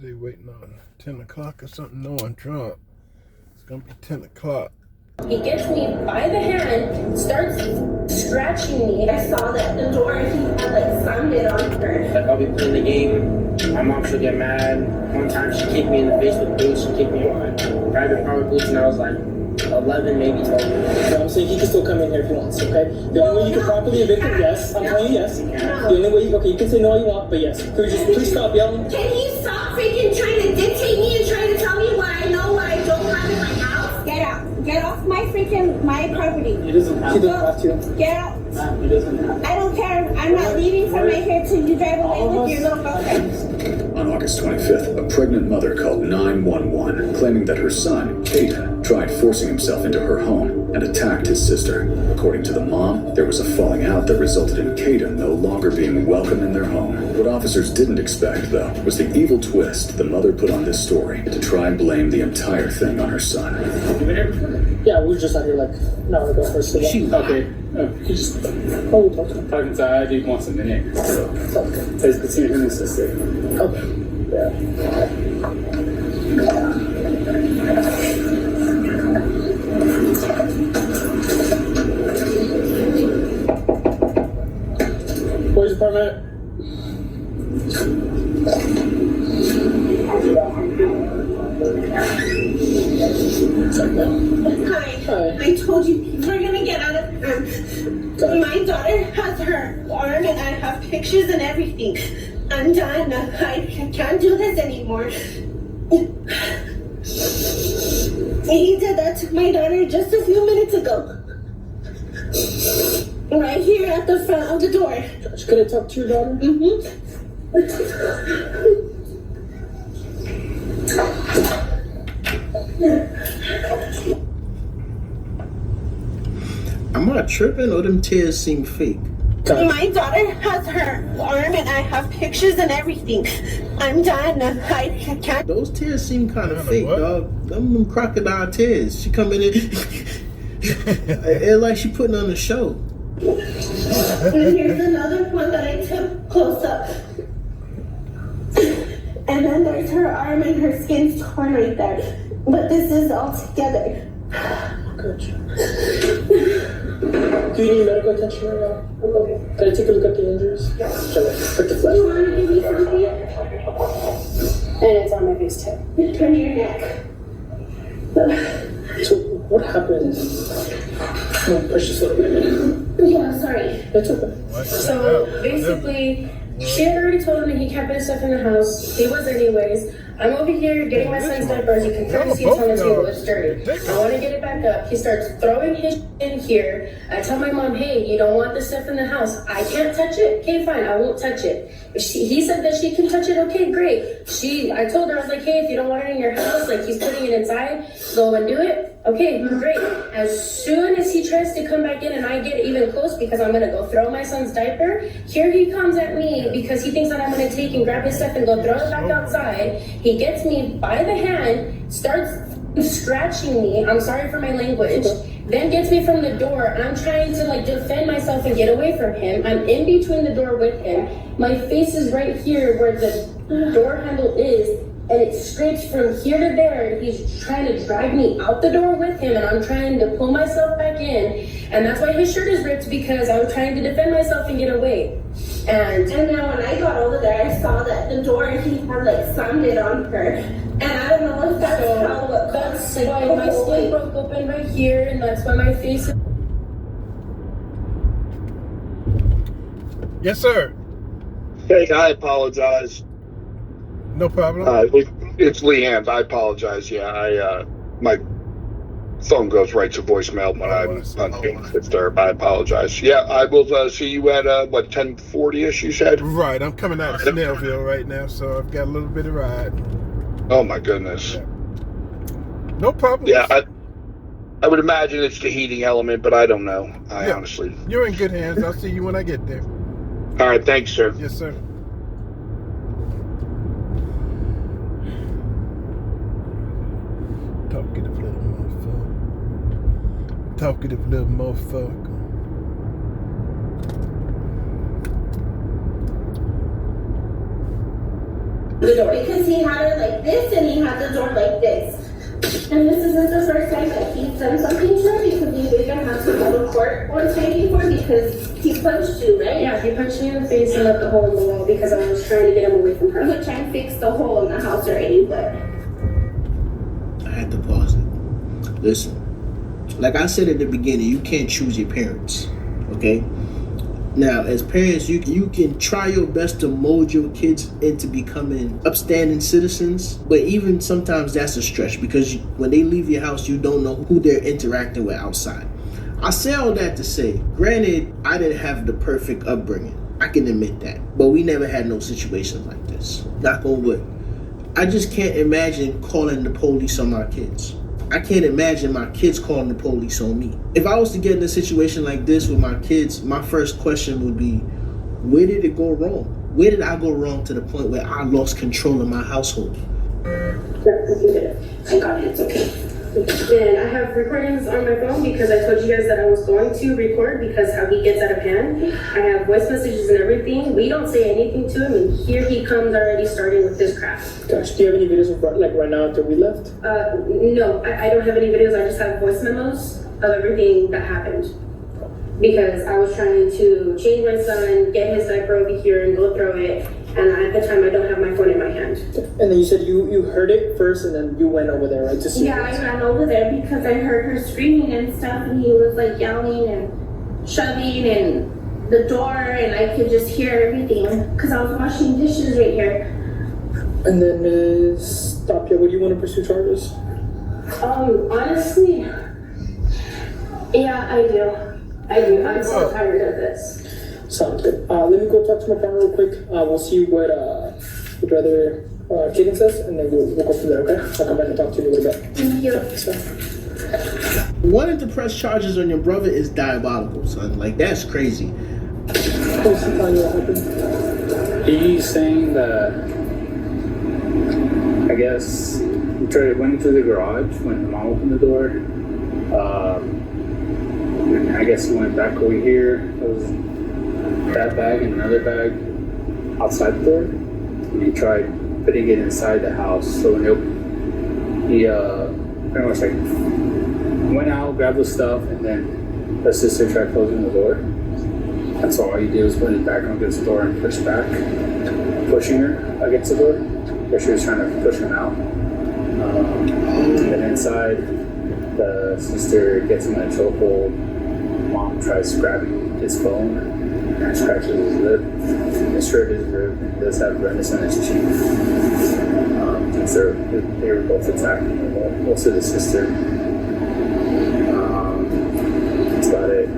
they waiting on 10 o'clock or something? No, on Trump. It's gonna be 10 o'clock. He gets me by the hand, starts scratching me. I saw that the door, he had like slammed it on her. Like I'll be playing the game, my mom should get mad. One time she kicked me in the face with boots, she kicked me on private power boots and I was like 11, maybe 12. So I'm saying he can still come in here if he wants, okay? The only way you can properly evict him, yes. I'm telling you yes. The only way you, okay, you can say no all you want, but yes. Could you just please stop yelling? Can he stop freaking trying to dictate me and trying to tell me what I know, what I don't have in my house? Get out. Get off my property. He doesn't have to. Get out. He doesn't have to. I don't care. I'm not leaving from right here till you drive away with your little girlfriend. On August 25th, a pregnant mother called 911, claiming that her son, Caden, tried forcing himself into her home and attacked his sister. According to the mom, there was a falling out that resulted in Caden no longer being welcome in their home. What officers didn't expect, though, was the evil twist the mother put on this story to try and blame the entire thing on her son. Yeah, we were just out here like an hour ago first. Okay. You just talk inside. He wants a minute. So it's between him and his sister. Okay. Yeah. Where's your apartment? Hi. I told you we're gonna get out of my daughter has her arm and I have pictures and everything. I'm done. I can't do this anymore. He did that to my daughter just a few minutes ago. Right here at the front of the door. Could I talk to your daughter? Am I tripping or them tears seem fake? My daughter has her arm and I have pictures and everything. I'm done. I can't. Those tears seem kind of fake, dog. Them crocodile tears. She come in and it's like she putting on a show. And here's another one that I took close up. And then there's her arm and her skin's torn right there. But this is all together. Good. Do you need medical attention right now? Okay. Can I take a look at the injuries? Yes. Put the flash. You want to give me something? And it's on my face too. Turn your neck. So, what happened? Oh, push this a little bit. Yeah, sorry. That's okay. So basically, she had already told him that he can't put his stuff in the house. He was anyways. I'm over here getting my son's diapers. You can clearly see it's on the table. It's dirty. I want to get it back up. He starts throwing his in here. I tell my mom, hey, you don't want this stuff in the house. I can't touch it. Okay, fine. I won't touch it. He said that she can touch it. Okay, great. I told her, I was like, hey, if you don't want it in your house, like he's putting it inside, go and do it. Okay, great. As soon as he tries to come back in and I get even close because I'm going to go throw my son's diaper, here he comes at me because he thinks that I'm going to take and grab his stuff and go throw it back outside. He gets me by the hand, starts scratching me. I'm sorry for my language. Then gets me from the door. I'm trying to like defend myself and get away from him. I'm in between the door with him. My face is right here where the door handle is. And it scrapes from here to there. He's trying to drag me out the door with him, and I'm trying to pull myself back in. And that's why his shirt is ripped, because I'm trying to defend myself and get away. And then when I got over there, I saw that the door, he had like slammed it on her. And I don't know if that's that's why my skin broke open right here, and that's why my face is... Yes, sir. Hey, I apologize. No problem. It's Leanne. I apologize. Yeah, my phone goes right to voicemail when I'm disturbed. I apologize. Yeah, I will see you at 10:40ish. You said. Right. I'm coming out of Snellville right now, so I've got a little bit of ride. Oh my goodness. Yeah. No problem. Yeah, I would imagine it's the heating element, but I don't know. Honestly. You're in good hands. I'll see you when I get there. All right. Thanks, sir. Yes, sir. Talkative little motherfucker. Talkative little motherfucker. the door because he had her like this and he had the door like this. And this isn't the first time that he's done something to her because he even had to go to court one time before because he punched you, right? Yeah, he punched me in the face and left a hole in the wall because I was trying to get him away from her. Which I fixed the hole in the house already, but I had to pause it. Listen, like I said at the beginning, you can't choose your parents, okay? Now, as parents, you can try your best to mold your kids into becoming upstanding citizens, but even sometimes that's a stretch because when they leave your house, you don't know who they're interacting with outside. I say all that to say, granted, I didn't have the perfect upbringing. I can admit that. But we never had no situations like this. Knock on wood. I just can't imagine calling the police on my kids. I can't imagine my kids calling the police on me. If I was to get in a situation like this with my kids, my first question would be, where did it go wrong? Where did I go wrong to the point where I lost control of my household? I got it, it's okay. And I have recordings on my phone because I told you guys that I was going to record because how he gets out of hand. I have voice messages and everything. We don't say anything to him, and here he comes already starting with this crap. Gosh, do you have any videos of like right now after we left? No, I don't have any videos. I just have voice memos of everything that happened. Because I was trying to change my son, get his diaper over here and go throw it. And at the time, I don't have my phone in my hand. And then you said you heard it first and then you went over there, right? To see yeah, I ran over there because I heard her screaming and stuff and he was like yelling and shoving and the door and I could just hear everything because I was washing dishes right here. And then, stop here. What do you want to pursue charges? Honestly, yeah, I do. I'm so tired of this. Sounds good. Let me go talk to my partner real quick. We'll see what your brother Jaden says, and then we'll go from there, okay? I'll come back and talk to you in a little bit. Thank you. Wanting to press charges on your brother is diabolical, son. Like, that's crazy. What's he telling you what happened? He's saying that, I guess, he went into the garage when the mom opened the door. And I guess he went back over here. There was that bag and another bag outside the door. And he tried putting it inside the house. So when he pretty much like went out, grabbed the stuff, and then the sister tried closing the door. That's all he did was put his back against the door and push back, pushing her against the door. Because she was trying to push him out. And then inside, the sister gets him in a chokehold. Mom tries grabbing his phone and scratches his lip. It's hurt his rib and does have redness on his cheek. They were both attacking him, most of the sister. That's about it.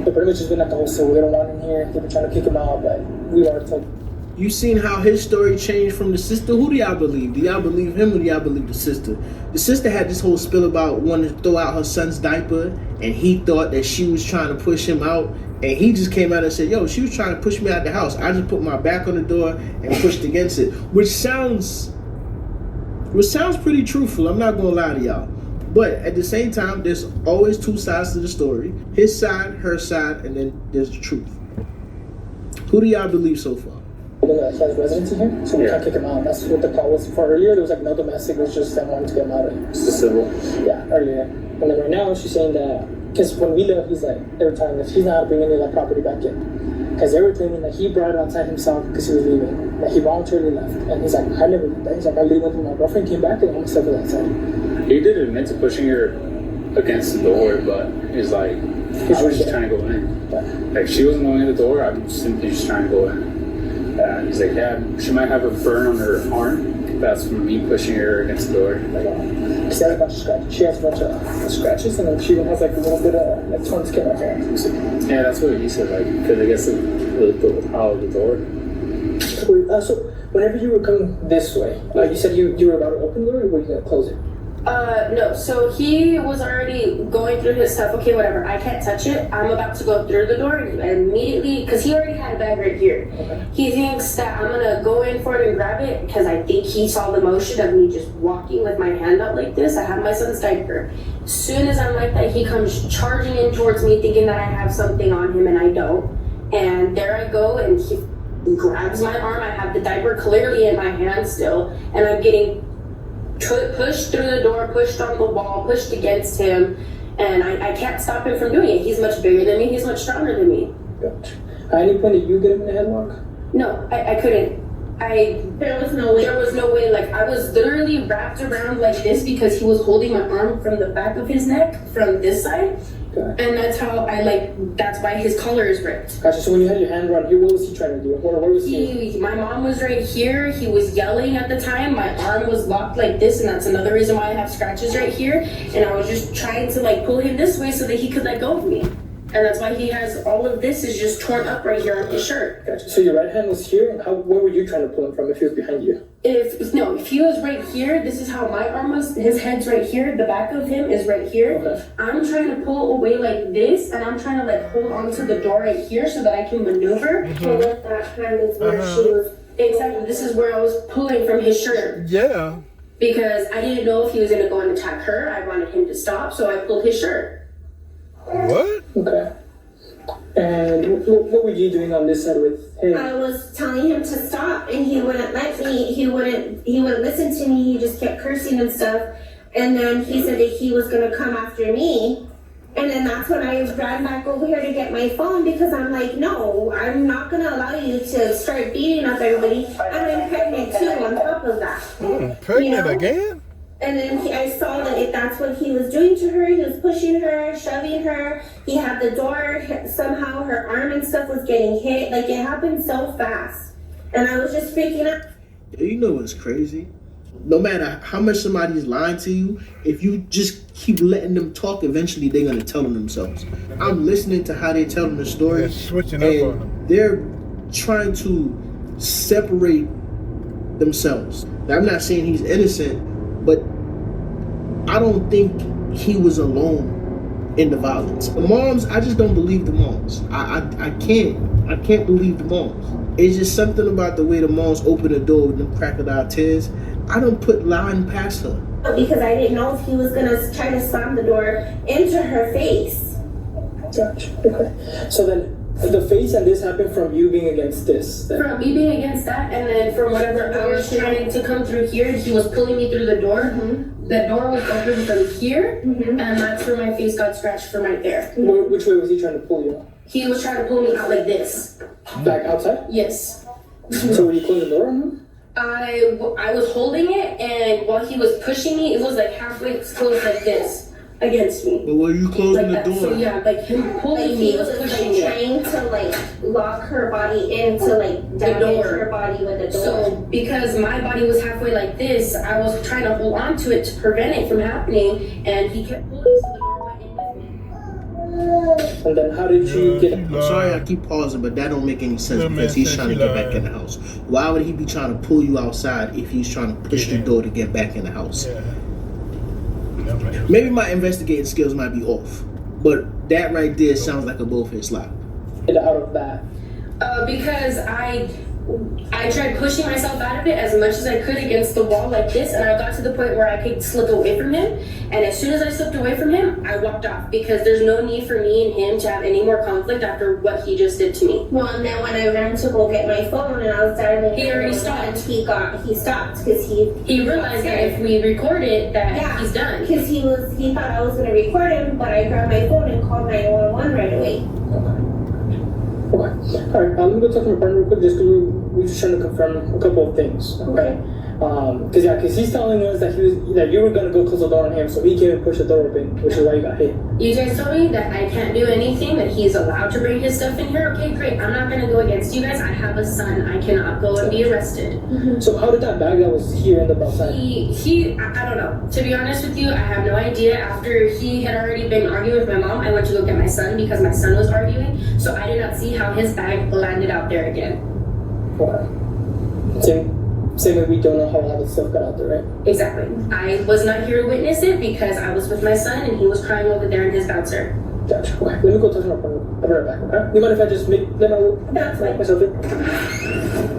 But pretty much has been like the whole story. We don't want him here. They've been trying to kick him out, but we already told him. You seen how his story changed from the sister? Who do y'all believe? Do y'all believe him or do y'all believe the sister? The sister had this whole spill about wanting to throw out her son's diaper, and he thought that she was trying to push him out, and he just came out and said, yo, she was trying to push me out the house. I just put my back on the door and pushed against it, which sounds pretty truthful. I'm not gonna lie to y'all. But at the same time, there's always two sides to the story. His side, her side, and then there's the truth. Who do y'all believe so far? He has residency here, so we can't kick him out. That's what the call was for earlier. There was like no domestic, it was just them wanting to get him out of here. It's the civil. Yeah, earlier. And then right now, she's saying that, because when we left, he's like, every time, if he's not bringing any of that property back in. Because they were claiming that he brought it outside himself because he was leaving, that he voluntarily left. And he's like, I never did that. He's like, I literally went through my girlfriend, came back, and almost left it outside. He did admit to pushing her against the door, but he's like, I was just trying to go in. Yeah. Like, she wasn't going in the door, I'm simply just trying to go in. He's like, yeah, she might have a burn on her arm. That's from me pushing her against the door. She has a bunch of scratches. She has a bunch of scratches, and then she even has like a little bit of like torn skin right there. Yeah, that's what he said. Like, because I guess the power of the door. So whenever you were coming this way, you said you were about to open the door, or were you gonna close it? No, so he was already going through his stuff. Okay, whatever, I can't touch it. I'm about to go through the door and immediately, because he already had a bag right here. Okay. He thinks that I'm gonna go in for it and grab it because I think he saw the motion of me just walking with my hand out like this. I have my son's diaper. As soon as I'm like that, he comes charging in towards me thinking that I have something on him and I don't. And there I go, and He grabs my arm. I have the diaper clearly in my hand still, and I'm getting pushed through the door, pushed on the wall, pushed against him, and I can't stop him from doing it. He's much bigger than me. He's much stronger than me. Gotcha. At any point did you get him in a headlock? No, I couldn't. There was no way. There was no way. Like, I was literally wrapped around like this because he was holding my arm from the back of his neck from this side. Okay. And that's how that's why his collar is ripped. Gotcha. So when you had your hand around here, what was he trying to do? Where was he? My mom was right here. He was yelling at the time. My arm was locked like this, and that's another reason why I have scratches right here. And I was just trying to like pull him this way so that he could let go of me. And that's why he has all of this is just torn up right here on his shirt. Gotcha. So your right hand was here, and where were you trying to pull him from if he was behind you? If he was right here, this is how my arm was. His head's right here. The back of him is right here. Okay. I'm trying to pull away like this, and I'm trying to like hold onto the door right here so that I can maneuver. Mm-hmm. So with that hand is where she was. Exactly. This is where I was pulling from his shirt. Yeah. Because I didn't know if he was going to go and attack her. I wanted him to stop, so I pulled his shirt. What? Okay. And what were you doing on this side with him? I was telling him to stop, and he wouldn't let me. He wouldn't listen to me. He just kept cursing and stuff. And then he said that he was gonna come after me. And then that's when I ran back over here to get my phone because I'm like, no, I'm not gonna allow you to start beating up everybody. And I'm pregnant too on top of that. Pregnant again? And then I saw that that's what he was doing to her. He was pushing her, shoving her. He had the door. Somehow her arm and stuff was getting hit. Like, it happened so fast. And I was just freaking out. You know what's crazy? No matter how much somebody's lying to you, if you just keep letting them talk, eventually they're going to tell them themselves. I'm listening to how they're telling the story. They're switching up on them. They're trying to separate themselves. Now, I'm not saying he's innocent, but I don't think he was alone in the violence. The moms, I just don't believe the moms. I can't believe the moms. It's just something about the way the moms open the door with them crocodile tears. I don't put lying past her. Because I didn't know if he was gonna try to slam the door into her face. Gotcha. Okay. So then the face and this happened from you being against this. Then. From me being against that, and then from whatever I was trying to come through here, he was pulling me through the door. Mm-hmm. The door was open from here, and that's where my face got scratched from right there. Which way was he trying to pull you? He was trying to pull me out like this. Back outside? Yes. So were you closing the door on him? I was holding it, and while he was pushing me, it was like halfway closed like this against me. But were you closing like the door? So yeah, like him pulling me was pushing me. Trying to like lock her body in to like damage her body with the door. So because my body was halfway like this, I was trying to hold on to it to prevent it from happening, and he kept pulling so the door went in with me. And then how did you get? I'm sorry I keep pausing, but that don't make any sense because he's trying to get back in the house. Why would he be trying to pull you outside if he's trying to push the door to get back in the house? Yeah. Maybe my investigating skills might be off, but that right there sounds like a bullfish lie. Get out of that. Because I tried pushing myself out of it as much as I could against the wall like this, and I got to the point where I could slip away from him. And as soon as I slipped away from him, I walked off because there's no need for me and him to have any more conflict after what he just did to me. Well, and then when I ran to go get my phone and I was dialing, he already stopped. He stopped because he realized that if we record it, that he's done. Because he thought I was gonna record him, but I grabbed my phone and called 911 right away. Okay. Alright, let me go talk to my partner real quick just because we're just trying to confirm a couple of things. Okay. Because he's telling us that you were gonna go close the door on him, so he came and pushed the door open, which is why you got hit. You guys told me that I can't do anything, that he's allowed to bring his stuff in here. Okay, great. I'm not gonna go against you guys. I have a son. I cannot go and be arrested. Mm-hmm. So how did that bag that was here end up outside? I don't know. To be honest with you, I have no idea. After he had already been arguing with my mom, I went to go get my son because my son was arguing. So I did not see how his bag landed out there again. Okay. Same way we don't know how all this stuff got out there, right? Exactly. I was not here to witness it because I was with my son and he was crying over there in his bouncer. Gotcha. Okay. Let me go talk to my partner. I'll be right back, okay? You mind if I just let myself in?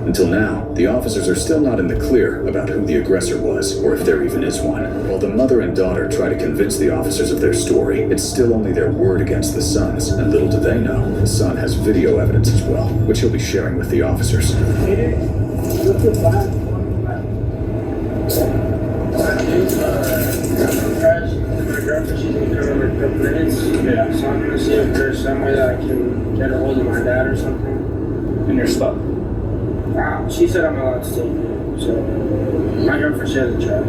Until now, the officers are still not in the clear about who the aggressor was, or if there even is one. While the mother and daughter try to convince the officers of their story, it's still only their word against the son's, and little do they know, the son has video evidence as well, which he'll be sharing with the officers. My girlfriend, she's gonna come over in a couple minutes. Yeah. So I'm gonna see if there's some way that I can get a hold of my dad or something. And your stuff. She said I'm allowed to take it. So my girlfriend said to try.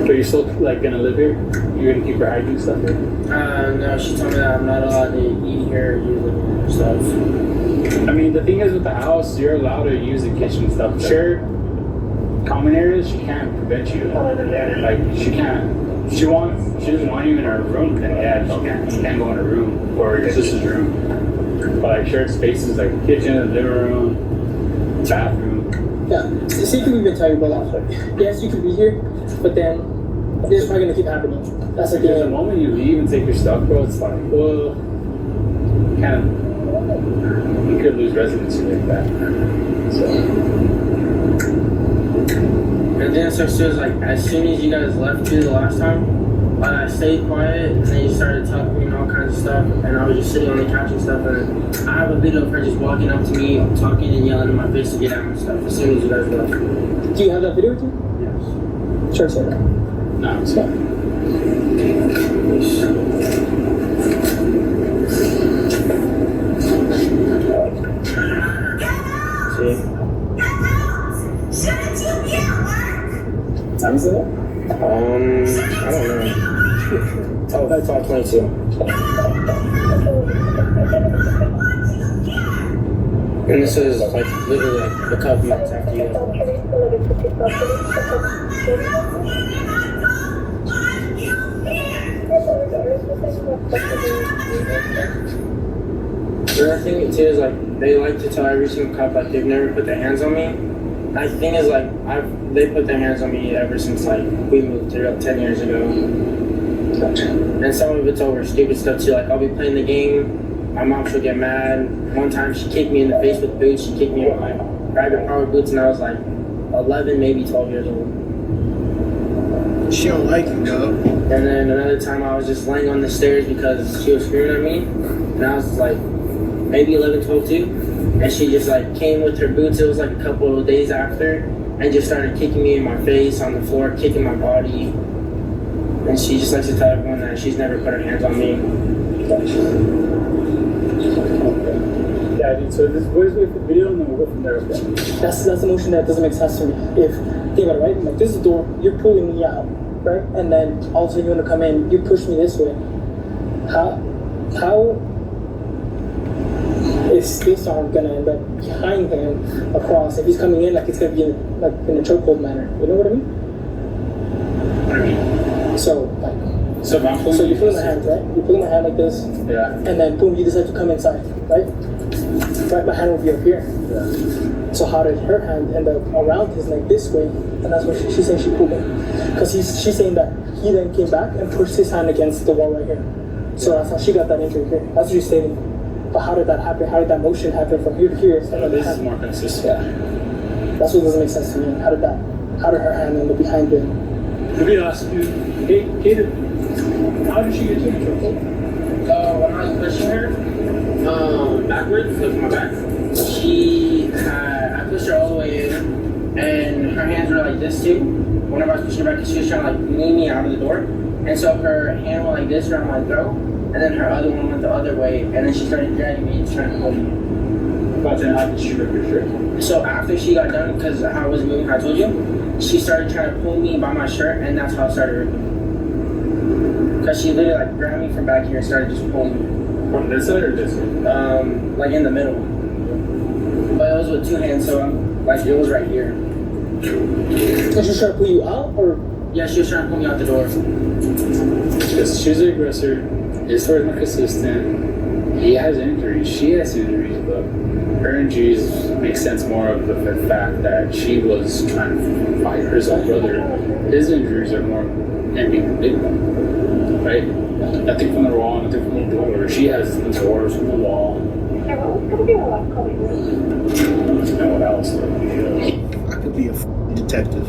But you're still like gonna live here? You're gonna keep your hygiene stuff here? No, she told me that I'm not allowed to eat here, use it and stuff. I mean, the thing is with the house, you're allowed to use the kitchen stuff. Sure, common areas, she can't prevent you. Like, she can't. She doesn't want you in her room, then yeah, she can't go in her room or your sister's room. But like shared spaces like kitchen, living room, bathroom. Yeah, the same thing we've been talking about. Like, yes, you could be here, but then this is probably gonna keep happening. That's like the moment you leave and take your stuff, bro, it's like, well, you could lose residency like that. So. And then so she was like, as soon as you guys left too the last time, I stayed quiet and then you started talking and all kinds of stuff, and I was just sitting on the couch and stuff, and I have a video of her just walking up to me, talking and yelling in my face to get out and stuff as soon as you guys left. Do you have that video with you? Yes. Sure, say that. No, it's not. See? Time is it? I don't know. Oh, that's all 22. And this is like literally like a couple minutes after you. The other thing too is like they like to tell every single cop like they've never put their hands on me. The thing is like they put their hands on me ever since like we moved here like 10 years ago. And some of it's over stupid stuff too. Like I'll be playing the game, my mom she'll get mad. One time she kicked me in the face with boots. She kicked me in my rabbit power boots, and I was like 11, maybe 12 years old. She don't like you, dog. And then another time I was just laying on the stairs because she was screaming at me, and I was like maybe 11, 12 too. And she just like came with her boots. It was like a couple of days after, and just started kicking me in my face on the floor, kicking my body. And she just likes to tell everyone that she's never put her hands on me. Yeah, dude, so this where's the video and then we'll go from there, okay? That's the motion that doesn't make sense to me. If think about it, right? Like this is the door, you're pulling me out, right? And then all of a sudden you want to come in, you push me this way. How is this arm gonna end up behind him across? If he's coming in, like it's gonna be in a chokehold manner. You know what I mean? What do you mean? So like, so if I'm pulling so you're pulling my hands, right? You're pulling my hand like this, yeah, and then boom, you decide to come inside, right? Right, my hand will be up here. yeah. So how did her hand end up around his neck this way? And that's what she's saying she pulled him. Because she's saying that he then came back and pushed his hand against the wall right here. So that's how she got that injury here. That's what she's stating. But how did that happen? How did that motion happen from here to here? So this is more consistent. Yeah. That's what doesn't make sense to me. How did her hand end up behind him? Let me ask you, Katie, how did she get to the chokehold? When I was pushing her, backwards, with my back, I pushed her all the way in, and her hands were like this too. Whenever I was pushing her back, she was trying to like lean me out of the door, and so her hand went like this around my throat, and then her other one went the other way, and then she started dragging me and trying to hold me. But then how did she rip your shirt? So after she got done, because how I was moving, I told you, she started trying to pull me by my shirt, and that's how I started ripping. Because she literally like grabbed me from back here and started just pulling me. From this side or this side? Like in the middle. But it was with two hands, so like it was right here. And she was trying to pull you out, or? Yeah, she was trying to pull me out the door. Because she's the aggressor, his story's more consistent, he has injuries, she has injuries, but her injuries make sense more of the fact that she was trying to fight her own brother. His injuries are more ending the big one, right? Nothing from the wall, nothing from the door. She has the doors from the wall. I could be a detective.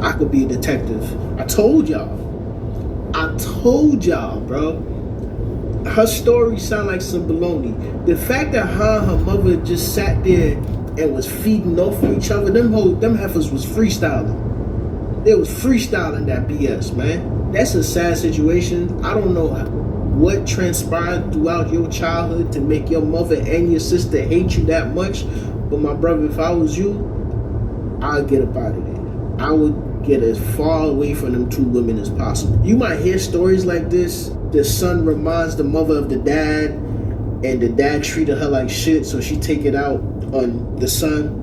I could be a detective. I told y'all, bro. Her story sound like some baloney. The fact that her and her mother just sat there and was feeding off of each other, them heifers was freestyling. They was freestyling that BS, man. That's a sad situation. I don't know what transpired throughout your childhood to make your mother and your sister hate you that much. But my brother, if I was you, I'd get up out of there. I would get as far away from them two women as possible. You might hear stories like this. The son reminds the mother of the dad, and the dad treated her like shit, so she take it out on the son.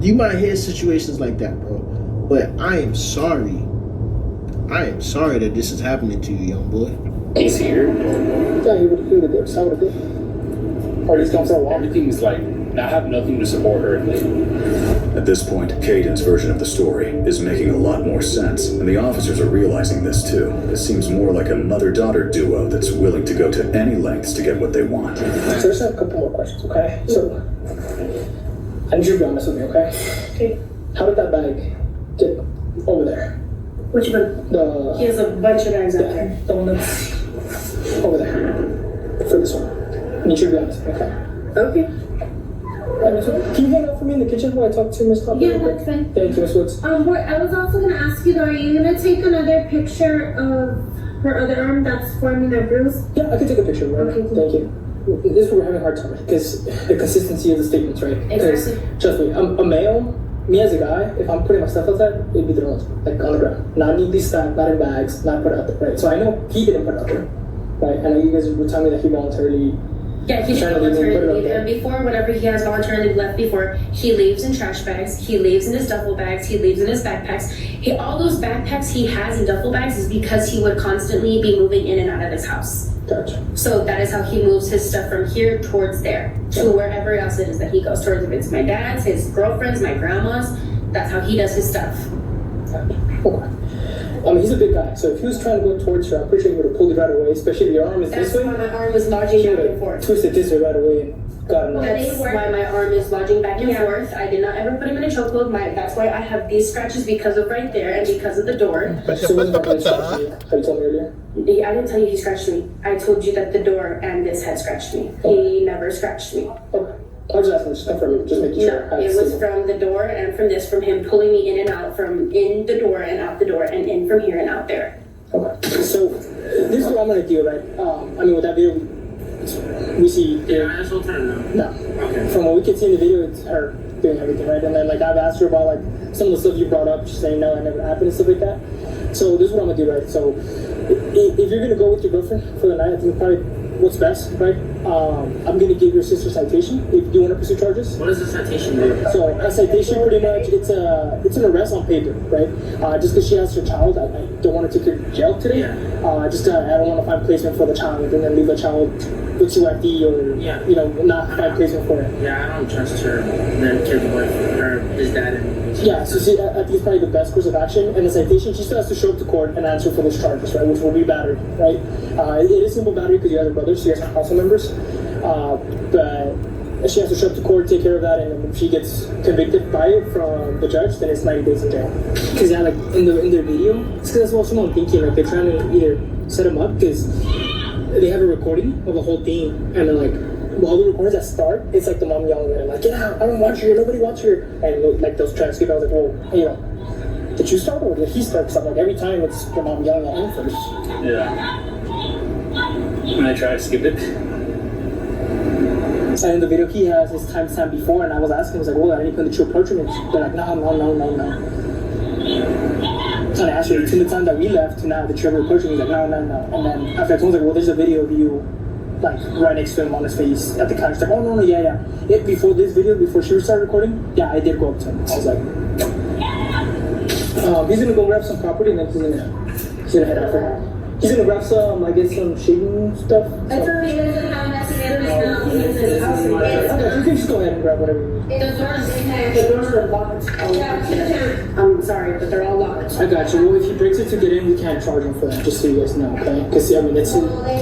You might hear situations like that, bro. But I am sorry that this is happening to you, young boy. He's here. Yeah, he would have been. So I would have been. Or he's gone for a while. Everything's like, I have nothing to support her. At this point, Caden's version of the story is making a lot more sense, and the officers are realizing this too. This seems more like a mother-daughter duo that's willing to go to any lengths to get what they want. So there's a couple more questions, okay? So, I need you to be honest with me, okay? Okay. How did that bag get over there? Which one? He has a bunch of bags out there. The one that's over there. For this one. I need you to be honest, okay? Okay. Can you hang out for me in the kitchen while I talk to Miss Top? Yeah, that's fine. Thank you, Miss Woods. I was also gonna ask you though, are you gonna take another picture of her other arm that's forming that bruise? Yeah, I can take a picture of her. Okay, cool. Thank you. This is where we're having a hard time because the consistency of the statements, right? Exactly. Trust me, I'm a male. Me as a guy, if I'm putting my stuff like that, it'd be thrown like on the ground, not neatly stacked, not in bags, not put out there, right? So I know he didn't put it out there, right? I know you guys would tell me that he voluntarily. Yeah, he Trying to leave voluntarily it leave. And before, whenever he has voluntarily left before, he leaves in trash bags, he leaves in his duffel bags, he leaves in his backpacks. All those backpacks he has in duffel bags is because he would constantly be moving in and out of his house. Gotcha. So that is how he moves his stuff from here towards there, to wherever else it is that he goes towards. If it's my dad's, his girlfriend's, my grandma's, that's how he does his stuff. Gotcha. Okay. He's a big guy, so if he was trying to go towards her, I'm pretty sure he would have pulled it right away, especially if your arm is That's this way. why my arm was lodging He back would and forth. have twisted this way right away and got him. That's why my arm is lodging back and forth. I did not ever put him in a chokehold. That's why I have these scratches because of right there and because of the door. So it wasn't that scratched you, how you told me earlier? I didn't tell you he scratched me. I told you that the door and this had scratched me. He never scratched me. Okay. I was asking, just confirming, just making sure. No, it was from the door and from this, from him pulling me in and out, from in the door and out the door, and in from here and out there. Okay. So this is what I'm gonna do, right? With that video, we see. Yeah, that's what I'm No. Okay. From what we can see in the video, it's her doing everything, right? And then like I've asked her about like some of the stuff you brought up. She's saying no, it never happened and stuff like that. So this is what I'm gonna do, right? So if you're gonna go with your girlfriend for the night, I think probably what's best, right? I'm gonna give your sister citation if you want to pursue charges. What does the citation do? So a citation, pretty much, it's an arrest on paper, right? Just because she has her child, I don't want to take her to jail today. Yeah. I don't want to find placement for the child and then leave the child with UFD or not find placement for it. Yeah, I don't trust her. Then kid's wife, or his dad. Yeah, so see, I think it's probably the best course of action. And the citation, she still has to show up to court and answer for those charges, right? Which will be battery, right? It is simple battery because you guys are brothers, so you guys are council members. But she has to show up to court, take care of that, and if she gets convicted by it from the judge, then it's 90 days in jail. Because like in their video, it's because that's what someone thinking, like they're trying to either set them up because they have a recording of the whole thing, and then like while the recordings that start, it's like the mom yelling at her, like, yeah, I don't want you, nobody wants you, and like those transcripts, I was like, well, did you start or did he start? Because I'm like, every time it's the mom yelling at him first. Yeah. I'm gonna try to skip it. And in the video, he has his timestamp before, and I was asking, I was like, well, I didn't put the true approach, and they're like, no. And I asked her, between the time that we left to now that you're approaching, he's like, no. And then after I told him, like, well, there's a video of you, like, right next to him on his face at the counter. She's like, oh, no, yeah. Before this video, before she started recording, yeah, I did go up to him. I was like, he's gonna go grab some property, and then he's gonna head out for her. He's gonna grab some, I guess, some shaving stuff. I told you guys to have that together now. Okay, you can just go ahead and grab whatever you need. The doors are locked. I'm sorry, but they're all locked. I got you. Well, if he breaks it to get in, we can't charge him for that, just so you guys know, okay? Because, Well, there's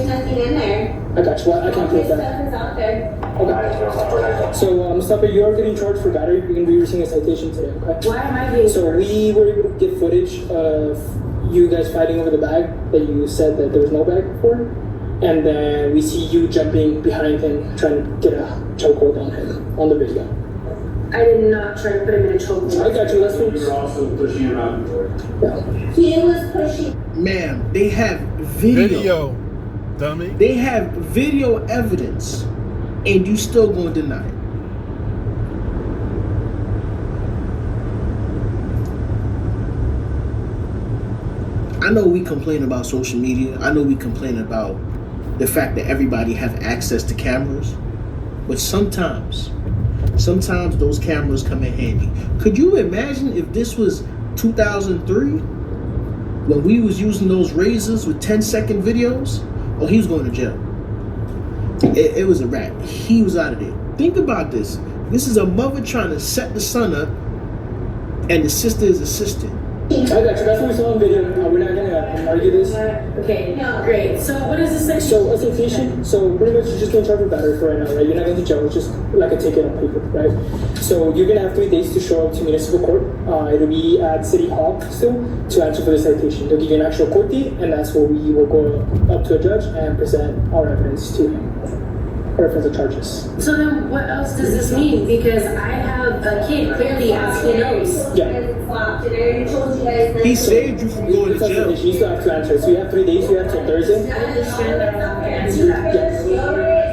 nothing in there. I got you. Well, I can't prove that. Stuff is out there. Okay. So, Mustafa, you are getting charged for battery. You're going to be receiving a citation today, okay? Why am I being So we were able to get footage of you guys fighting over the bag that you said that there was no bag for. And then we see you jumping behind him, trying to get a chokehold on him on the video. I did not try to put him in a chokehold. I got you. That's what You're also pushing him out. Yeah. He was pushing. Ma'am, they have video. Dummy. They have video evidence, and you still gonna deny it. I know we complain about social media. I know we complain about the fact that everybody have access to cameras, but sometimes those cameras come in handy. Could you imagine if this was 2003 when we was using those razors with 10-second videos? Oh, he was going to jail. It was a wrap. He was out of there. Think about this. This is a mother trying to set the son up, and the sister is assisting. I got you. That's what we saw on video. We're not gonna argue this. Okay, great. So what is this section? So a citation. So pretty much you're just getting charged with battery for right now, right? You're not going to jail. It's just like a ticket on paper, right? So you're gonna have 3 days to show up to municipal court. It'll be at City Hall still to answer for the citation. They'll give you an actual court date, and that's where we will go up to a judge and present our evidence to him. Our offensive charges. So then what else does this mean? Because I have a kid, clearly, as he knows. Yeah. He saved you from going to Because jail. you still have to answer. So you have 3 days. You have till Thursday. I understand that I don't have to answer that. Yes.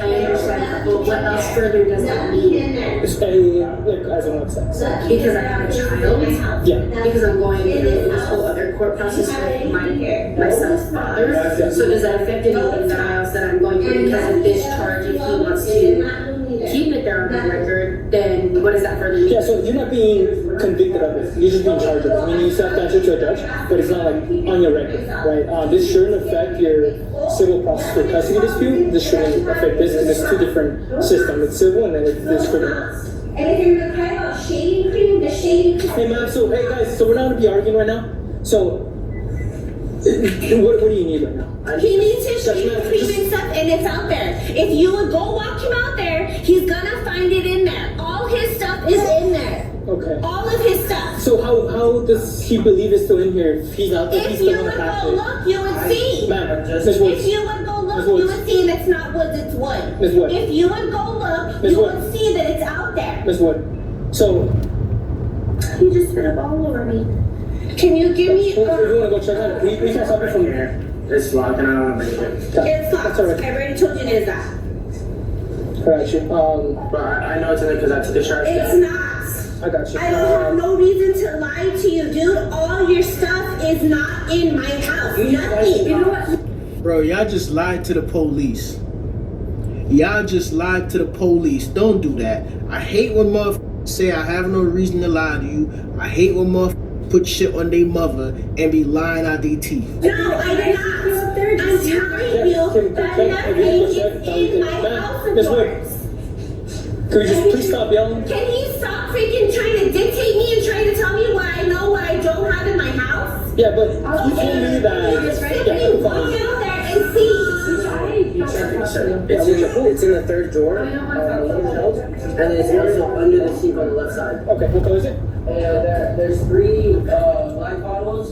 I understand that. But what else further does that mean? It's like as in what sense? Because I have a child? Yeah. Because I'm going through this whole other court process with my son's father. So does that affect anything that else that I'm going through because of this charge? If he wants to keep it there on the record, then what does that further mean? Yeah, so you're not being convicted of it. You're just being charged of it. I mean, you still have to answer to a judge, but it's not like on your record, right? This shouldn't affect your civil process for custody dispute. This shouldn't affect this because it's 2 different systems. It's civil and then it's criminal. And if you're gonna cry about shaving cream, the shaving cream. Hey man, so hey guys, so we're not gonna be arguing right now. So what do you need right now? He needs his shaving cream and stuff, and it's out there. If you would go walk him out there, he's gonna find it in there. All his stuff is in there. Okay. All of his stuff. So how does he believe it's still in here if he's out there? If He's you still would gonna have go it. look, you would see. Ma'am, Ms. If Woods. you would go look, Ms. you Woods. would see, and it's not woods, it's wood. Ms. Wood. If you would go look, Ms. you Wood. would see that it's out there. Ms. Wood. So He just spit up all over me. Can you give me? if you wanna go check on it, we can stop it from here. It's locked and I don't want to make it. It's That's locked. alright. I already told you it is that. I got you. But I know it's in there because I took a shower. It's not. I got you. I don't have no reason to lie to you, dude. All your stuff is not in my house. Nothing. You know what? Bro, y'all just lied to the police. Y'all just lied to the police. Don't do that. I hate when motherfuckers say I have no reason to lie to you. I hate when motherfuckers put shit on their mother and be lying out their teeth. No, I did not. I'm telling you that nothing is in my house of Ms. Wood. yours. Can we just please stop yelling? Can he stop freaking trying to dictate me and trying to tell me what I know, what I don't have in my house? Yeah, but you told me that. You just simply Yeah, walk fine. out there and see. It's in the 3rd drawer, and it's also under the sink on the left side. Okay, what color is it? There's 3 black bottles.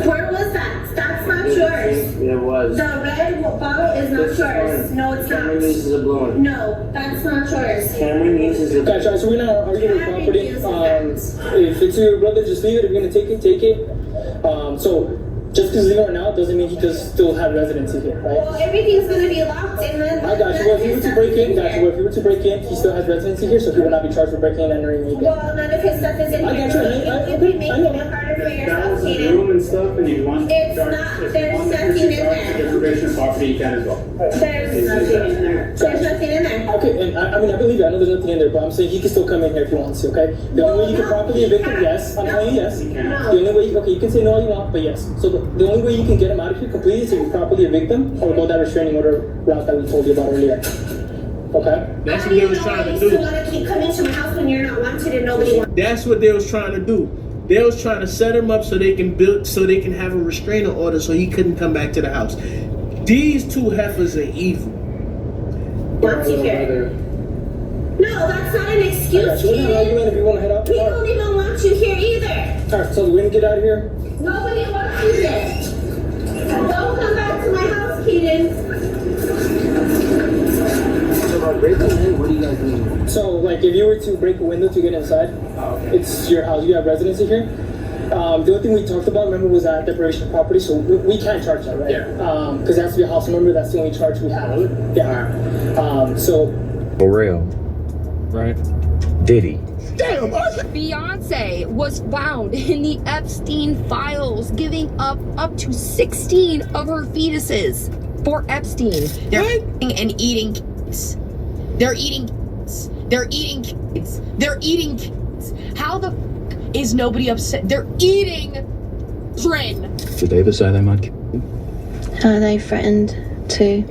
Where was that? That's not yours. It was. The red bottle is not yours. No, it's Cameron needs not. is a blowing. No, that's not yours. Cameron needs is a. Gotcha, so we're not arguing with property. If it's your brother, just leave it. If you're gonna take it, take it. So just because he's leaving right now doesn't mean he does still have residency here, right? Well, everything's gonna be locked and then. I got you. Well, if you were to break in, got you. Well, if you were to break in, he still has residency here, so he will not be charged for breaking in and entering anything. Well, none of his stuff is in I here. got you. It would be making it harder for That yourself, was his Kaden. room and stuff, and you want It's not. There's nothing in there. deprivation of property, you can as well. There's nothing in there. There's nothing in there. Okay, and I mean, I believe you. I know there's nothing in there, but I'm saying he can still come in here if he wants to, okay? The only way you can properly evict him, yes. I'm telling you yes. The only way, okay, you can say no all you want, but yes. So the only way you can get him out of here completely is if you properly evict him or go that restraining order route that we told you about earlier. Okay? That's what they was trying to You do. want to keep coming to my house when you're not wanted and nobody wants. That's what they was trying to do. They was trying to set him up so they can have a restraining order so he couldn't come back to the house. These two heifers are evil. Want you here? No, that's not an excuse, kid. If you want to head out, We don't even want you here either. Alright, so we're gonna get out of here. Nobody wants you there. Don't come back to my house, Keaton. So about breaking in, what do you guys mean? So, like, if you were to break a window to get inside, it's your house. You have residency here. The only thing we talked about, remember, was that deprivation of property. So we can't charge that, right? Yeah. Because it has to be a house number. That's the only charge we have. Yeah. So. For real. Right? Diddy. Beyonce was found in the Epstein files giving up to 16 of her fetuses for Epstein. They're and eating kids. They're eating kids. They're eating kids. They're eating kids. How the is nobody upset? They're eating children. Did they ever say they might kill you? They threatened to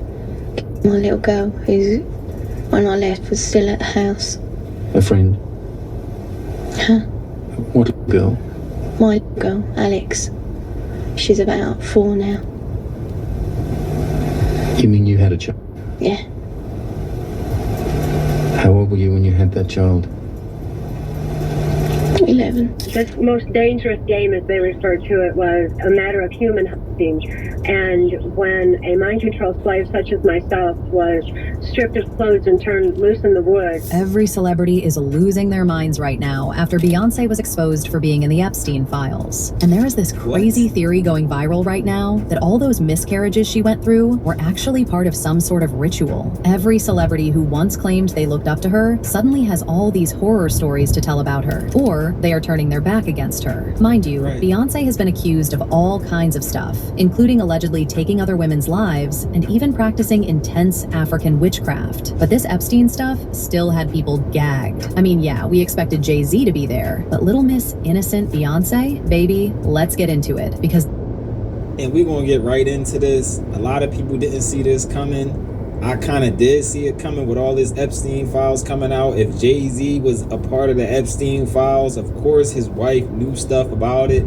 kill my little girl, who, when I left, was still at the house. A friend? Huh? What girl? My little girl, Alex. She's about 4 now. You mean you had a child? Yeah. How old were you when you had that child? 11. This most dangerous game, as they referred to it, was a matter of human hunting. And when a mind control slave such as myself was stripped of clothes and turned loose in the woods. Every celebrity is losing their minds right now after Beyonce was exposed for being in the Epstein files. And there is this crazy theory going viral right now that all those miscarriages she went through were actually part of some sort of ritual. Every celebrity who once claimed they looked up to her suddenly has all these horror stories to tell about her, or they are turning their back against her. Mind you, Beyonce has been accused of all kinds of stuff, including allegedly taking other women's lives and even practicing intense African witchcraft. But this Epstein stuff still had people gagged. I mean, yeah, we expected Jay-Z to be there, but little Miss Innocent Beyonce, baby, let's get into it, because... And we're gonna get right into this. A lot of people didn't see this coming. I kind of did see it coming with all this Epstein files coming out. If Jay-Z was a part of the Epstein files, of course his wife knew stuff about it.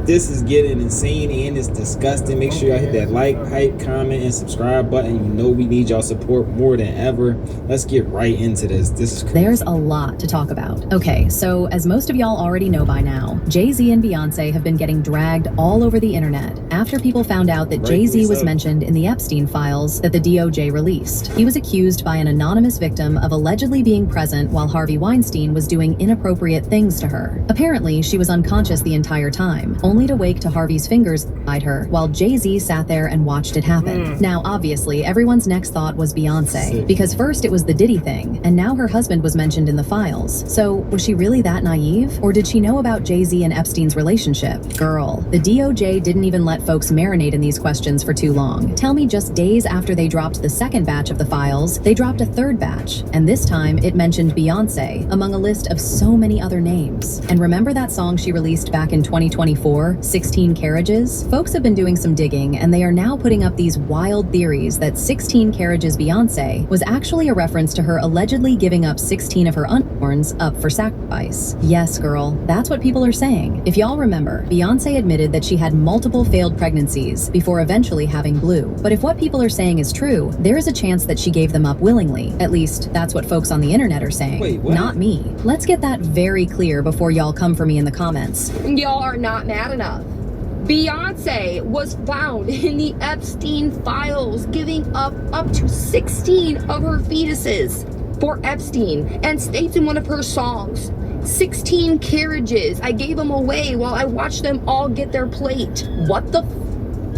This is getting insane and it's disgusting. Make sure y'all hit that like, hype, comment, and subscribe button. You know we need y'all support more than ever. Let's get right into this. This is crazy. There's a lot to talk about. Okay, so as most of y'all already know by now, Jay-Z and Beyonce have been getting dragged all over the internet after people found out that Jay-Z was mentioned in the Epstein files that the DOJ released. He was accused by an anonymous victim of allegedly being present while Harvey Weinstein was doing inappropriate things to her. Apparently, she was unconscious the entire time, only to wake to Harvey's fingers beside her while Jay-Z sat there and watched it happen. Now, obviously, everyone's next thought was Beyonce, because first it was the Diddy thing, and now her husband was mentioned in the files. So, was she really that naive? Or did she know about Jay-Z and Epstein's relationship? Girl, the DOJ didn't even let folks marinate in these questions for too long. Tell me just days after they dropped the second batch of the files, they dropped a third batch, and this time it mentioned Beyonce among a list of so many other names. And remember that song she released back in 2024? 16 Carriages? Folks have been doing some digging, and they are now putting up these wild theories that 16 Carriages Beyonce was actually a reference to her allegedly giving up 16 of her unborns up for sacrifice. Yes, girl, that's what people are saying. If y'all remember, Beyonce admitted that she had multiple failed pregnancies before eventually having Blue. But if what people are saying is true, there is a chance that she gave them up willingly. At least, that's what folks on the internet are saying. Wait, what? Not me. Let's get that very clear before y'all come for me in the comments. Y'all are not mad enough. Beyonce was found in the Epstein files giving up to 16 of her fetuses for Epstein, and states in one of her songs, 16 carriages. I gave them away while I watched them all get their plate. What the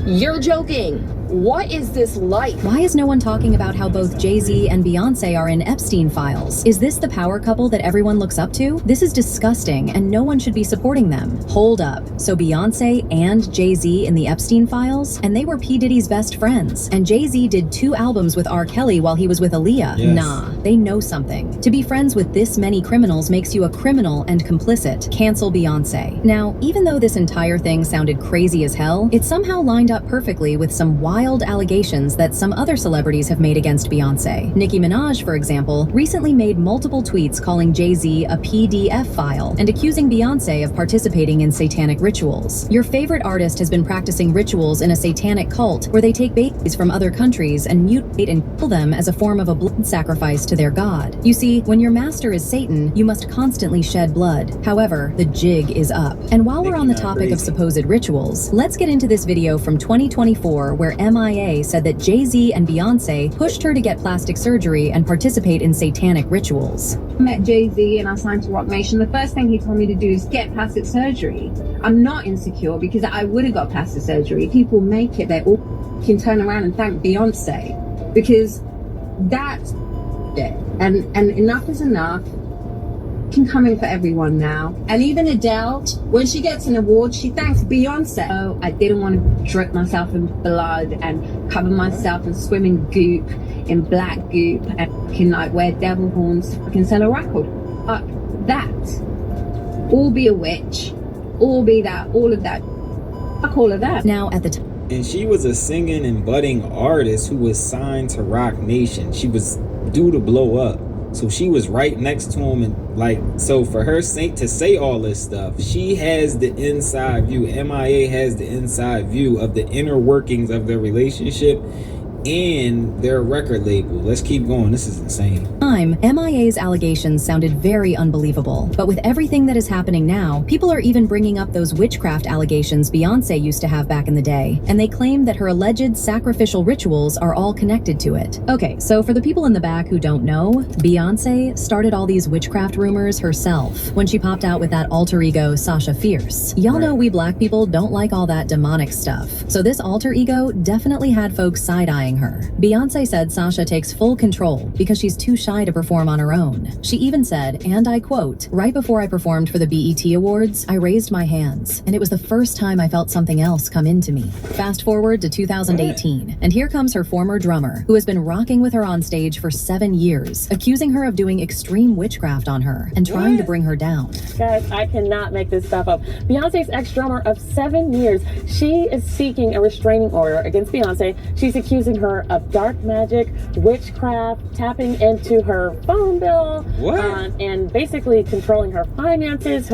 You're joking. What is this like? Why is no one talking about how both Jay-Z and Beyonce are in Epstein files? Is this the power couple that everyone looks up to? This is disgusting, and no one should be supporting them. Hold up. So Beyonce and Jay-Z in the Epstein files? And they were P. Diddy's best friends. And Jay-Z did 2 albums with R. Kelly while he was with Aaliyah. Yes. Nah, they know something. To be friends with this many criminals makes you a criminal and complicit. Cancel Beyonce. Now, even though this entire thing sounded crazy as hell, it somehow lined up perfectly with some wild wild allegations that some other celebrities have made against Beyonce. Nicki Minaj, for example, recently made multiple tweets calling Jay-Z a PDF file and accusing Beyonce of participating in satanic rituals. Your favorite artist has been practicing rituals in a satanic cult where they take babies from other countries and mutilate and kill them as a form of a blood sacrifice to their god. You see, when your master is Satan, you must constantly shed blood. However, the jig is up. And while we're on the topic of supposed rituals, let's get into this video from 2024 where MIA said that Jay-Z and Beyonce pushed her to get plastic surgery and participate in satanic rituals. I met Jay-Z and I signed to Rock Nation. The first thing he told me to do is get plastic surgery. I'm not insecure because I would have got plastic surgery. People make it, they all can turn around and thank Beyonce because that's it. And enough is enough. Can come in for everyone now. And even Adele, when she gets an award, she thanks Beyonce. Oh, I didn't want to drip myself in blood and cover myself in swimming goop, in black goop, and fucking like wear devil horns to fucking sell a record. That. All be a witch. All be that. All of that. Fuck all of that. Now at the time. And she was a singing and budding artist who was signed to Rock Nation. She was due to blow up. So she was right next to him, and like, so for her to say all this stuff, she has the inside view. MIA has the inside view of the inner workings of their relationship and their record label. Let's keep going. This is insane. MIA's allegations sounded very unbelievable, but with everything that is happening now, people are even bringing up those witchcraft allegations Beyonce used to have back in the day, and they claim that her alleged sacrificial rituals are all connected to it. Okay, so for the people in the back who don't know, Beyonce started all these witchcraft rumors herself when she popped out with that alter ego Sasha Fierce. Y'all know we black people don't like all that demonic stuff, so this alter ego definitely had folks side-eyeing her. Beyonce said Sasha takes full control because she's too shy to perform on her own. She even said, and I quote, "Right before I performed for the BET Awards, I raised my hands, and it was the first time I felt something else come into me." Fast forward to 2018, and here comes her former drummer, who has been rocking with her on stage for 7 years, accusing her of doing extreme witchcraft on her and trying to bring her down. Guys, I cannot make this stuff up. Beyonce's ex-drummer of 7 years, she is seeking a restraining order against Beyonce. She's accusing her of dark magic, witchcraft, tapping into her phone bill, and basically controlling her finances,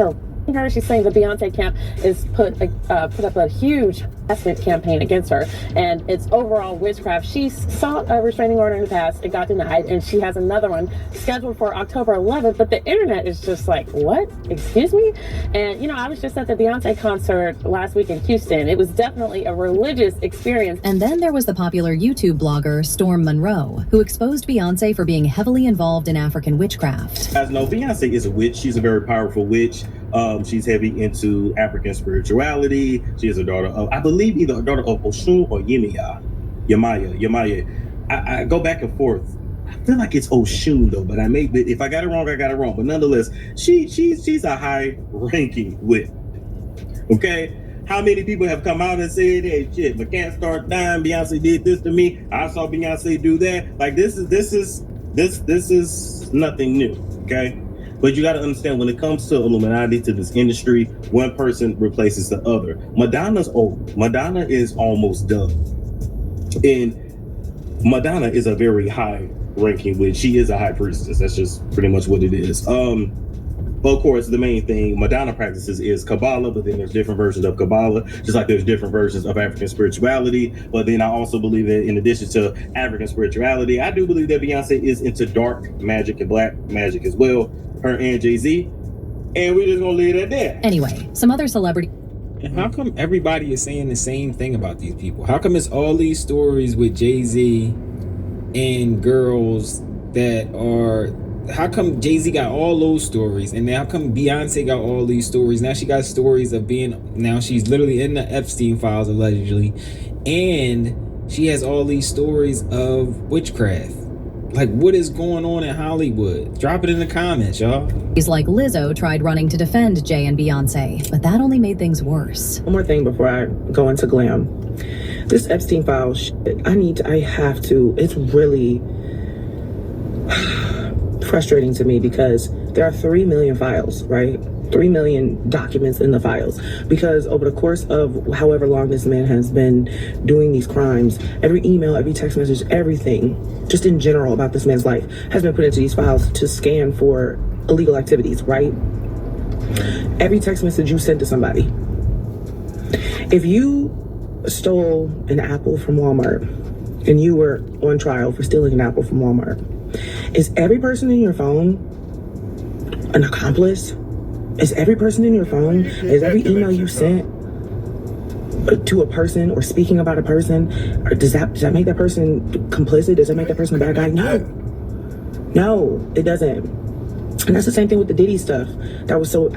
she's saying the Beyonce camp is put up a huge harassment campaign against her, and it's overall witchcraft. She sought a restraining order in the past, it got denied, and she has another one scheduled for October 11th, but the internet is just like, what? Excuse me? And, you know, I was just at the Beyonce concert last week in Houston. It was definitely a religious experience. And then there was the popular YouTube blogger Storm Monroe, who exposed Beyonce for being heavily involved in African witchcraft. As no, Beyonce is a witch. She's a very powerful witch. She's heavy into African spirituality. She is a daughter of, I believe, either a daughter of Oshun or Yemaya. I go back and forth. I feel like it's Oshun though, but if I got it wrong, I got it wrong. But nonetheless, she's a high-ranking witch. Okay, how many people have come out and said, "Hey, shit, my cat started dying. Beyonce did this to me. I saw Beyonce do that." Like this is nothing new. Okay. But you got to understand, when it comes to Illuminati, to this industry, one person replaces the other. Madonna's old. Madonna is almost done. And Madonna is a very high-ranking witch. She is a high priestess. That's just pretty much what it is. But of course, the main thing Madonna practices is Kabbalah, but then there's different versions of Kabbalah, just like there's different versions of African spirituality. But then I also believe that in addition to African spirituality, I do believe that Beyonce is into dark magic and black magic as well. Her and Jay-Z, and we're just gonna leave it there. Anyway, some other celebrity. And how come everybody is saying the same thing about these people? How come it's all these stories with Jay-Z and girls that are... How come Jay-Z got all those stories, and now how come Beyonce got all these stories? Now she got stories of being... Now she's literally in the Epstein files, allegedly, and she has all these stories of witchcraft. Like, what is going on in Hollywood? Drop it in the comments, y'all. He's like Lizzo tried running to defend Jay and Beyonce, but that only made things worse. One more thing before I go into glam. This Epstein file shit, it's really frustrating to me because there are 3 million files, right? 3 million documents in the files, because over the course of however long this man has been doing these crimes, every email, every text message, everything, just in general about this man's life, has been put into these files to scan for illegal activities, right? Every text message you sent to somebody. If you stole an apple from Walmart and you were on trial for stealing an apple from Walmart, is every person in your phone an accomplice? Is every person in your phone, is every email you sent to a person or speaking about a person, or does that make that person complicit? Does that make that person a bad guy? No, it doesn't. And that's the same thing with the Diddy stuff.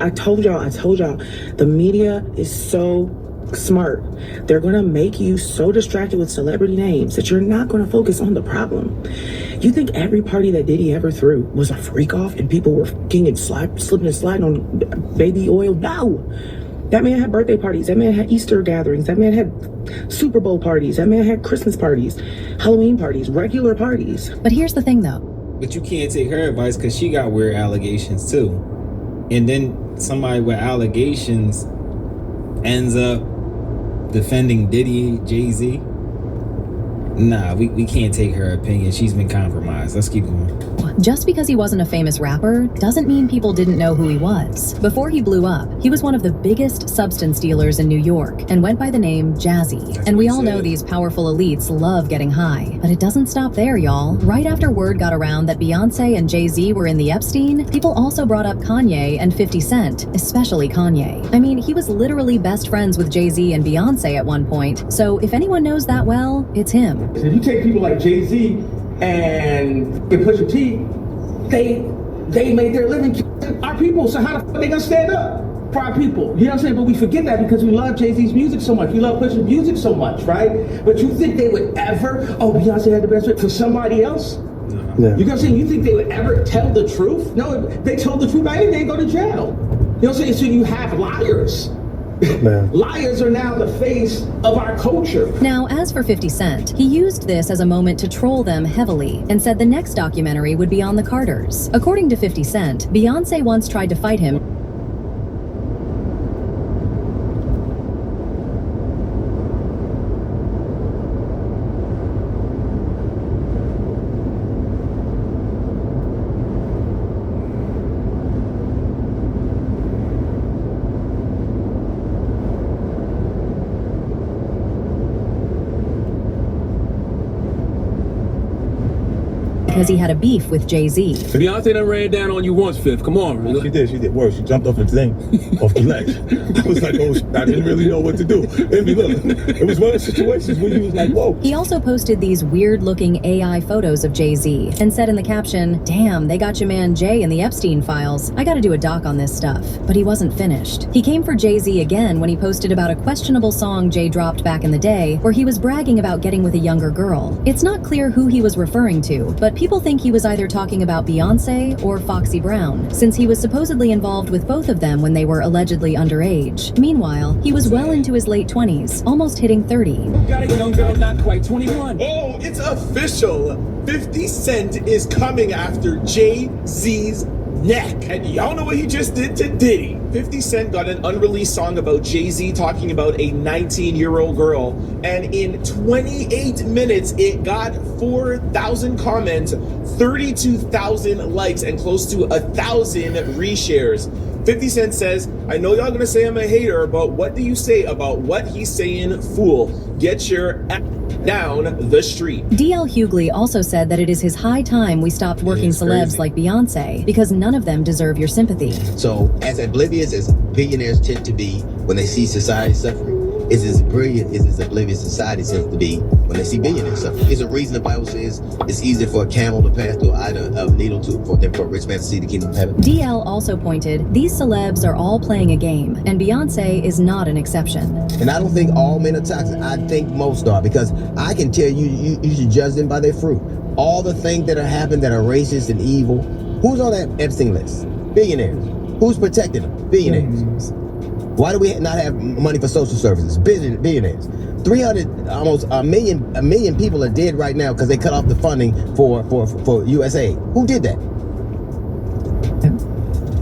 I told y'all, the media is so smart. They're gonna make you so distracted with celebrity names that you're not gonna focus on the problem. You think every party that Diddy ever threw was a freak off and people were slipping and sliding on baby oil? No. That man had birthday parties. That man had Easter gatherings. That man had Super Bowl parties. That man had Christmas parties, Halloween parties, regular parties. But here's the thing though. But you can't take her advice because she got weird allegations too. And then somebody with allegations ends up defending Diddy, Jay-Z. Nah, we can't take her opinion. She's been compromised. Let's keep going. Just because he wasn't a famous rapper doesn't mean people didn't know who he was. Before he blew up, he was one of the biggest substance dealers in New York and went by the name Jazzy. And we all know these powerful elites love getting high. But it doesn't stop there, y'all. Right after word got around that Beyonce and Jay-Z were in the Epstein, people also brought up Kanye and 50 Cent, especially Kanye. I mean, he was literally best friends with Jay-Z and Beyonce at one point, so if anyone knows that well, it's him. If you take people like Jay-Z and Pusha T, they made their living killing our people, so how the fuck they gonna stand up for our people? You know what I'm saying? But we forget that because we love Jay-Z's music so much. We love Pusha's music so much, right? But you think they would ever, Beyonce had the best fit for somebody else? Yeah. You know what I'm saying? You think they would ever tell the truth? No, if they told the truth, I think they'd go to jail. You know what I'm saying? So you have liars. Liars are now the face of our culture. Now, as for 50 Cent, he used this as a moment to troll them heavily and said the next documentary would be on the Carters. According to 50 Cent, Beyonce once tried to fight him because he had a beef with Jay-Z. Beyonce done ran down on you once, Fifth. Come on, man. She did worse. She jumped off the thing, off the ledge. I was like, I didn't really know what to do. Maybe look, it was one of the situations where you was like, whoa. He also posted these weird-looking AI photos of Jay-Z and said in the caption, "Damn, they got your man Jay in the Epstein files. I gotta do a doc on this stuff." But he wasn't finished. He came for Jay-Z again when he posted about a questionable song Jay dropped back in the day where he was bragging about getting with a younger girl. It's not clear who he was referring to, but people think he was either talking about Beyonce or Foxy Brown, since he was supposedly involved with both of them when they were allegedly underage. Meanwhile, he was well into his late 20s, almost hitting 30. Got a young girl not quite 21. Oh, it's official. 50 Cent is coming after Jay-Z's neck. And y'all know what he just did to Diddy. 50 Cent got an unreleased song about Jay-Z talking about a 19-year-old girl, and in 28 minutes it got 4,000 comments, 32,000 likes, and close to 1,000 reshares. 50 Cent says, "I know y'all gonna say I'm a hater, but what do you say about what he's saying, fool? Get your ass down the street." DL Hughley also said that it is his high time we stopped working celebs like Beyonce because none of them deserve your sympathy. So as oblivious as billionaires tend to be when they see society suffering, is as brilliant as oblivious society tends to be when they see billionaires suffering. It's a reason the Bible says it's easier for a camel to pass through an eye of needle than for a rich man to see the kingdom of heaven. DL also pointed, these celebs are all playing a game, and Beyonce is not an exception. And I don't think all men are toxic. I think most are, because I can tell you, you should judge them by their fruit. All the things that are happening that are racist and evil, who's on that Epstein list? Billionaires. Who's protecting them? Billionaires. Why do we not have money for social services? Billionaires. 300, almost a million people are dead right now because they cut off the funding for USA. Who did that?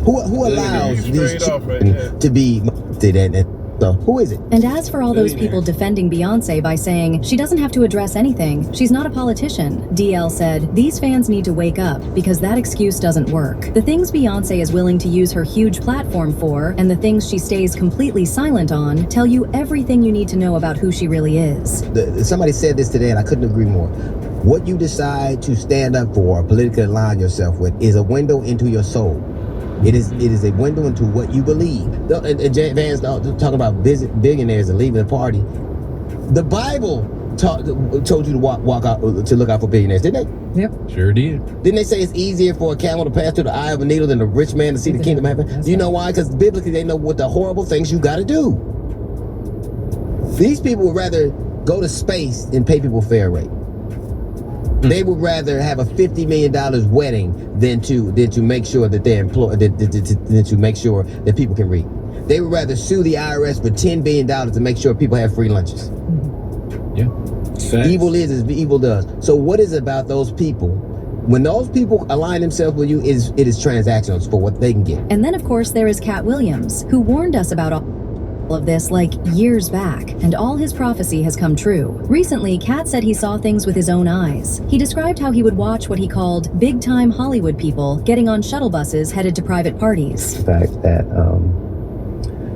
Who allows these children to be molested? So who is it? And as for all those people defending Beyonce by saying she doesn't have to address anything, she's not a politician, DL said, these fans need to wake up because that excuse doesn't work. The things Beyonce is willing to use her huge platform for and the things she stays completely silent on tell you everything you need to know about who she really is. Somebody said this today and I couldn't agree more. What you decide to stand up for or politically align yourself with is a window into your soul. It is a window into what you believe. And Vance talking about billionaires and leaving the party. The Bible told you to walk out, to look out for billionaires, didn't they? Yep, sure did. Didn't they say it's easier for a camel to pass through the eye of a needle than a rich man to see the kingdom of heaven? Do you know why? Because biblically they know what the horrible things you got to do. These people would rather go to space than pay people fair rate. They would rather have a $50 million wedding than to make sure that they're employed, than to make sure that people can read. They would rather sue the IRS for $10 billion to make sure people have free lunches. Yeah. Facts. Evil is as evil does. So what is it about those people? When those people align themselves with you, it is transactional for what they can get. And then, of course, there is Cat Williams, who warned us about all of this like years back, and all his prophecy has come true. Recently, Cat said he saw things with his own eyes. He described how he would watch what he called big-time Hollywood people getting on shuttle buses headed to private parties. The fact that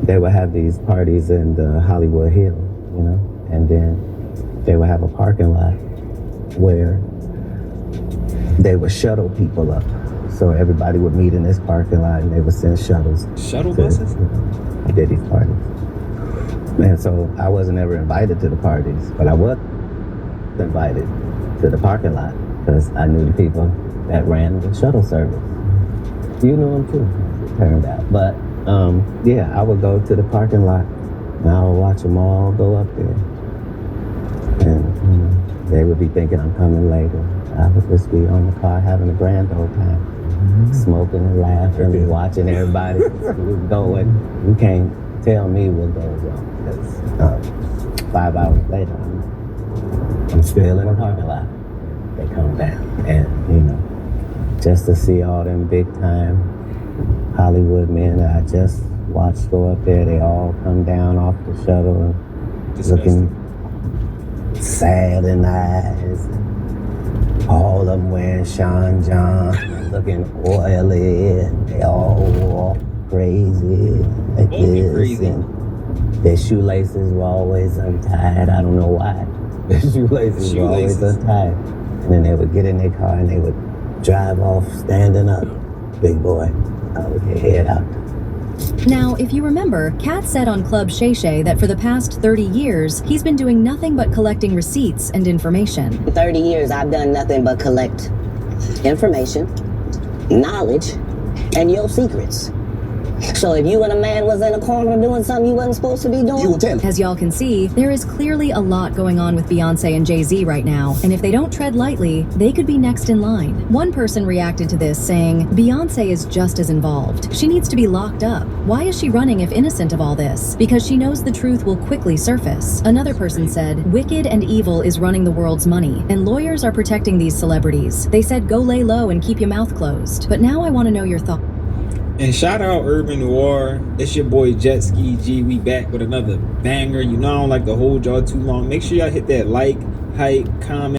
they would have these parties in the Hollywood Hills, you know, and then they would have a parking lot where they would shuttle people up. So everybody would meet in this parking lot and they would send shuttles. Shuttle buses? Did these parties. And so I wasn't ever invited to the parties, but I was invited to the parking lot because I knew the people that ran the shuttle service. You knew them too, as it turned out. But yeah, I would go to the parking lot and I would watch them all go up there. And they would be thinking I'm coming later. I would just be on the car having a grand old time, smoking and laughing, watching everybody going. You can't tell me what goes on because 5 hours later, I'm still in the parking lot. They come down, and you know, just to see all them big time Hollywood men that I just watched go up there, they all come down off the shuttle and looking sad in the eyes. All of them wearing Sean John, looking oily, and they all walk crazy like this. And their shoelaces were always untied. I don't know why. Their shoelaces were always untied. And then they would get in their car and they would drive off standing up. Big boy, with their head out. Now, if you remember, Kat said on Club Shay Shay that for the past 30 years, he's been doing nothing but collecting receipts and information. 30 years, I've done nothing but collect information, knowledge, and your secrets. So if you and a man was in a corner doing something you wasn't supposed to be doing, you would tell him. As y'all can see, there is clearly a lot going on with Beyonce and Jay-Z right now, and if they don't tread lightly, they could be next in line. One person reacted to this saying, Beyonce is just as involved. She needs to be locked up. Why is she running if innocent of all this? Because she knows the truth will quickly surface. Another person said, wicked and evil is running the world's money, and lawyers are protecting these celebrities. They said go lay low and keep your mouth closed. But now I want to know your thoughts. And shout out Urban Noir. It's your boy Jet Ski G. We back with another banger. You know I don't like to hold y'all too long. Make sure y'all hit that like, hype, comment.